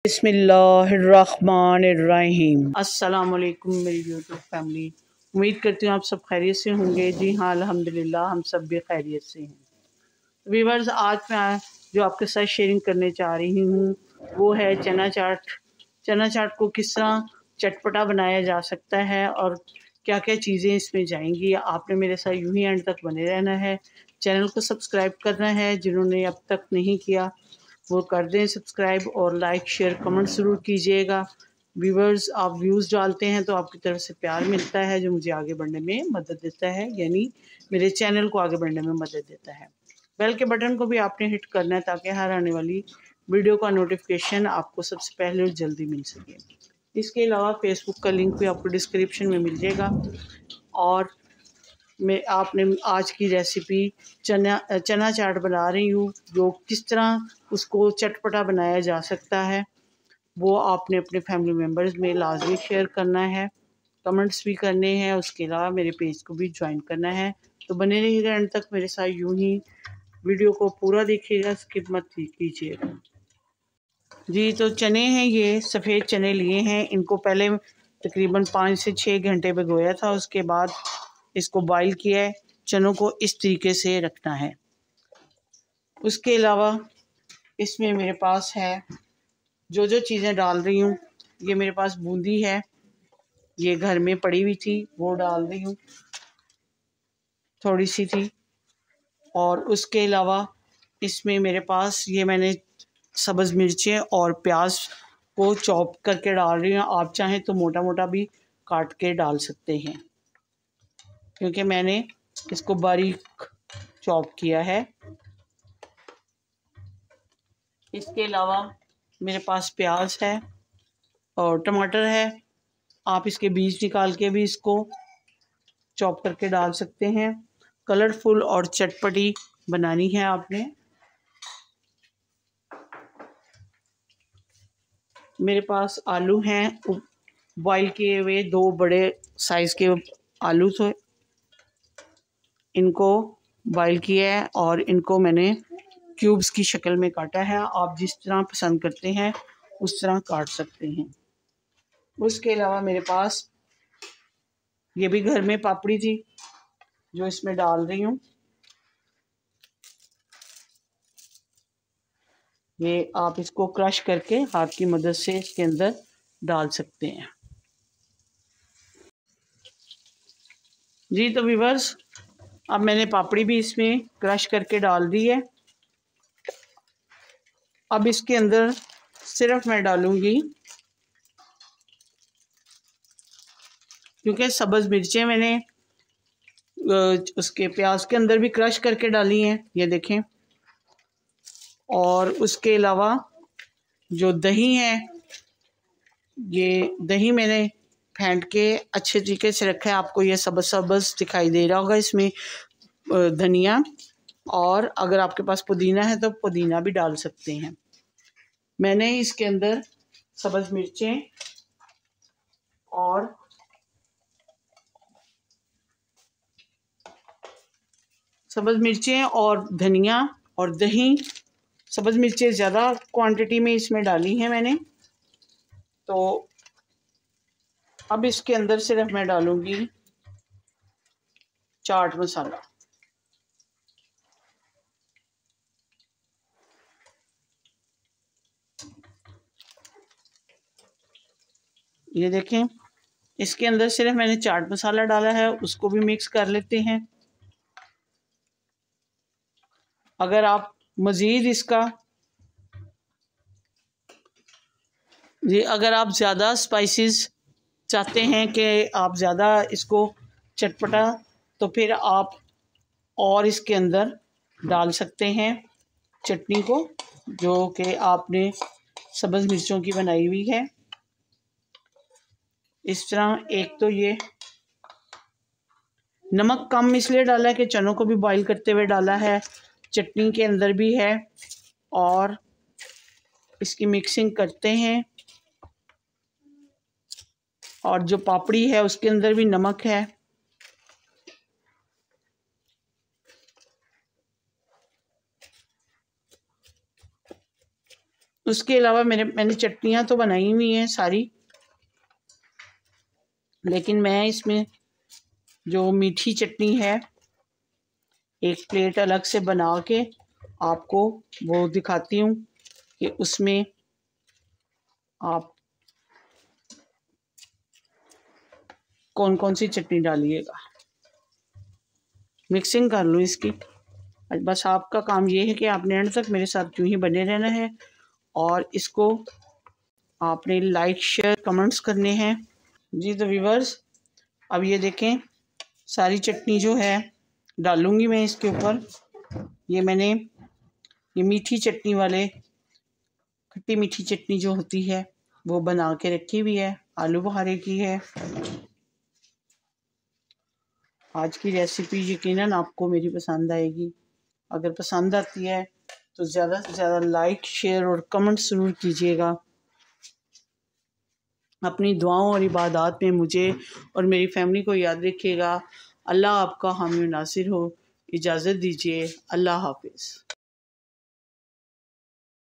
बिस्मिल्लाहिर्रहमानिर्रहीम। अस्सलाम वालेकुम मेरी यूट्यूब फैमिली। उम्मीद करती हूँ आप सब खैरियत से होंगे। जी हाँ, अल्हम्दुलिल्लाह हम सब भी खैरियत से हैं। व्यूअर्स, आज मैं जो आपके साथ शेयरिंग करने चाह रही हूँ वो है चना चाट। चना चाट को किस तरह चटपटा बनाया जा सकता है और क्या क्या चीज़ें इसमें जाएंगी। आपने मेरे साथ यूं ही एंड तक बने रहना है। चैनल को सब्सक्राइब करना है, जिन्होंने अब तक नहीं किया वो कर दें सब्सक्राइब, और लाइक शेयर कमेंट ज़रूर कीजिएगा। व्यूवर्स, आप व्यूज़ डालते हैं तो आपकी तरफ से प्यार मिलता है, जो मुझे आगे बढ़ने में मदद देता है, यानी मेरे चैनल को आगे बढ़ने में मदद देता है। बेल के बटन को भी आपने हिट करना है ताकि हर आने वाली वीडियो का नोटिफिकेशन आपको सबसे पहले और जल्दी मिल सके। इसके अलावा फेसबुक का लिंक भी आपको डिस्क्रिप्शन में मिल जाएगा। और मैं आपने आज की रेसिपी चना चाट बना रही हूँ, जो किस तरह उसको चटपटा बनाया जा सकता है वो आपने अपने फैमिली मेम्बर्स में लाजमी शेयर करना है, कमेंट्स भी करने हैं। उसके अलावा मेरे पेज को भी ज्वाइन करना है। तो बने रहिएगा एंड तक मेरे साथ, यूं ही वीडियो को पूरा देखिएगा, स्किप मत कीजिएगा। जी, तो चने हैं, ये सफ़ेद चने लिए हैं। इनको पहले तकरीबन 5 से 6 घंटे भिगोया था, उसके बाद इसको बॉईल किया है। चनों को इस तरीके से रखना है। उसके अलावा इसमें मेरे पास है जो चीज़ें डाल रही हूँ। ये मेरे पास बूंदी है, ये घर में पड़ी हुई थी, वो डाल रही हूँ, थोड़ी सी थी। और उसके अलावा इसमें मेरे पास ये मैंने सब्ज़ मिर्चें और प्याज को चॉप करके डाल रही हूँ। आप चाहें तो मोटा मोटा भी काट के डाल सकते हैं, क्योंकि मैंने इसको बारीक चॉप किया है। इसके अलावा मेरे पास प्याज है और टमाटर है। आप इसके बीज निकाल के भी इसको चॉप करके डाल सकते हैं। कलरफुल और चटपटी बनानी है आपने। मेरे पास आलू हैं, बॉईल किए हुए 2 बड़े साइज़ के आलू थे, इनको बॉईल किया है और इनको मैंने क्यूब्स की शक्ल में काटा है। आप जिस तरह पसंद करते हैं उस तरह काट सकते हैं। उसके अलावा मेरे पास ये भी घर में पापड़ी थी, जो इसमें डाल रही हूँ। ये आप इसको क्रश करके हाथ की मदद से इसके अंदर डाल सकते हैं। जी, तो व्यूअर्स, अब मैंने पापड़ी भी इसमें क्रश करके डाल दी है। अब इसके अंदर सिर्फ मैं डालूंगी, क्योंकि सब्ज़ मिर्चें मैंने उसके प्याज के अंदर भी क्रश करके डाली हैं, ये देखें। और उसके अलावा जो दही है, ये दही मैंने फेंट के अच्छे तरीके से रखा है। आपको ये सब्ज़ सब्ज़ दिखाई दे रहा होगा इसमें धनिया, और अगर आपके पास पुदीना है तो पुदीना भी डाल सकते हैं। मैंने इसके अंदर सब्ज़ मिर्चें और धनिया और दही, सब्ज़ मिर्चें ज़्यादा क्वांटिटी में इसमें डाली हैं मैंने। तो अब इसके अंदर सिर्फ मैं डालूंगी चाट मसाला। ये देखें, इसके अंदर सिर्फ मैंने चाट मसाला डाला है, उसको भी मिक्स कर लेते हैं। अगर आप मज़ीद इसका अगर आप ज़्यादा स्पाइसेस चाहते हैं कि आप ज़्यादा इसको चटपटा, तो फिर आप और इसके अंदर डाल सकते हैं चटनी को, जो कि आपने सब्ज़ मिर्चों की बनाई हुई है। इस तरह एक तो ये नमक कम इसलिए डाला है कि चनों को भी बॉईल करते हुए डाला है, चटनी के अंदर भी है, और इसकी मिक्सिंग करते हैं। और जो पापड़ी है उसके अंदर भी नमक है। उसके अलावा मैंने चटनियाँ तो बनाई हुई हैं सारी, लेकिन मैं इसमें जो मीठी चटनी है एक प्लेट अलग से बना के आपको वो दिखाती हूँ कि उसमें आप कौन कौन सी चटनी डालिएगा। मिक्सिंग कर लूँ इसकी। बस आपका काम ये है कि आपने एंड तक मेरे साथ यूँ ही बने रहना है और इसको आपने लाइक शेयर कमेंट्स करने हैं जी। तो व्यूअर्स अब ये देखें सारी चटनी जो है डालूँगी मैं इसके ऊपर। ये मैंने ये मीठी चटनी वाले खट्टी मीठी चटनी जो होती है वो बना के रखी हुई है, आलू बुखारे की है। आज की रेसिपी यकीनन आपको मेरी पसंद आएगी। अगर पसंद आती है तो ज़्यादा से ज़्यादा लाइक शेयर और कमेंट ज़रूर कीजिएगा। अपनी दुआओं और इबादत में मुझे और मेरी फैमिली को याद रखिएगा। अल्लाह आपका हामी नासिर हो। इजाज़त दीजिए। अल्लाह हाफिज़।